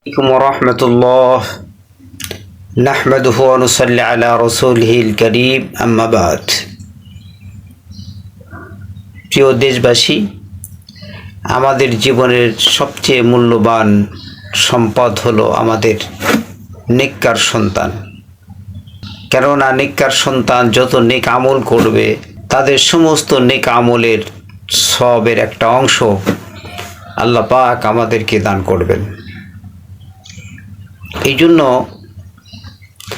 عليكم ورحمة الله نحمده ونصلي على رسوله الكريم أما بعد প্রিয় দেশবাসী, আমাদের জীবনের সবচেয়ে মূল্যবান সম্পদ হলো আমাদের নেককার সন্তান। কেননা নেককার সন্তান যত নেক আমল করবে তাদের সমস্ত নেক আমলের সওয়াবের একটা অংশ আল্লাহ পাক আমাদেরকে দান করবেন। এই জন্য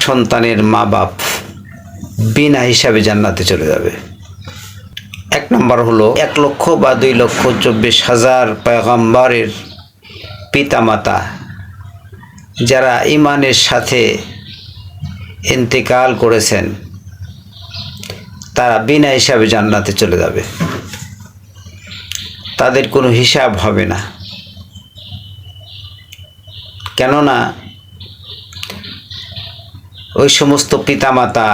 সন্তানের মা বাপ বিনা হিসাবে জান্নাতে চলে যাবে। এক নম্বর হলো 1 লক্ষ বা 2,24,000 পয়গম্বরের পিতামাতা যারা ঈমানের সাথে ইন্তেকাল করেছেন তারা বিনা হিসাবে জান্নাতে চলে যাবে। তাদের কোনো হিসাব হবে না। কেননা ওই সমস্ত পিতামাতা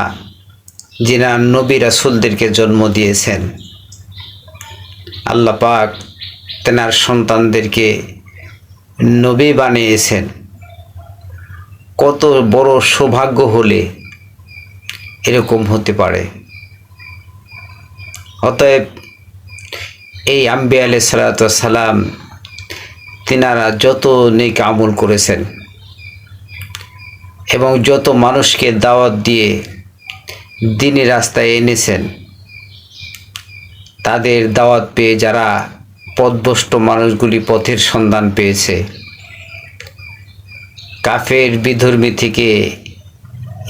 যিনি নবী রাসূলদেরকে জন্ম দিয়েছেন, আল্লাহ পাক তেনার সন্তানদেরকে নবী বানিয়েছেন। কত বড় সৌভাগ্য হলে এরকম হতে পারে। অতএব এই আম্বিয়া আলাইহিস সালাতু ওয়াস সালাম তিনারা যত নেক আমল করেছেন এবং যত মানুষকে দাওয়াত দিয়ে দ্বীনি রাস্তায় এনেছেন, তাদের দাওয়াত পেয়ে যারা পথভ্রষ্ট মানুষগুলি পথের সন্ধান পেয়েছে, কাফের বিধর্মী থেকে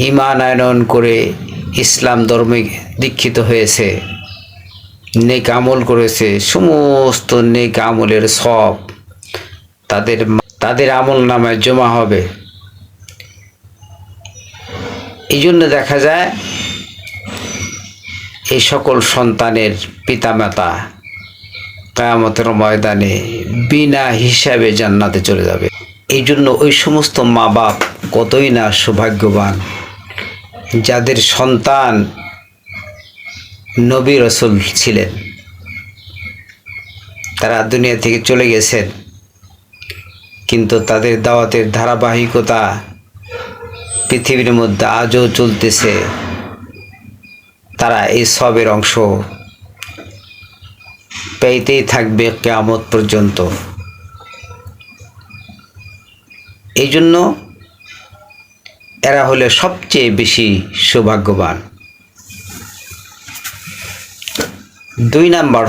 ঈমান আনয়ন করে ইসলাম ধর্মে দীক্ষিত হয়েছে, নেক আমল করেছে, সমস্ত নেক আমলের সওয়াব তাদের আমল নামায় জমা হবে। এই জন্য দেখা যায় এই সকল সন্তানের পিতামাতা কিয়ামতের ময়দানে বিনা হিসাবে জান্নাতে চলে যাবে। এই জন্য ওই সমস্ত মা বাপ কতই না সৌভাগ্যবান যাদের সন্তান নবী রাসূল ছিলেন। তারা দুনিয়া থেকে চলে গেছেন, কিন্তু তাদের দাওয়াতের ধারাবাহিকতা পৃথিবীর মধ্যে আজও চলতেছে। তারা এই সবের অংশ পেতেই থাকবে কিয়ামত পর্যন্ত। এই জন্য এরা হলে সবচেয়ে বেশি সৌভাগ্যবান। 2 নাম্বার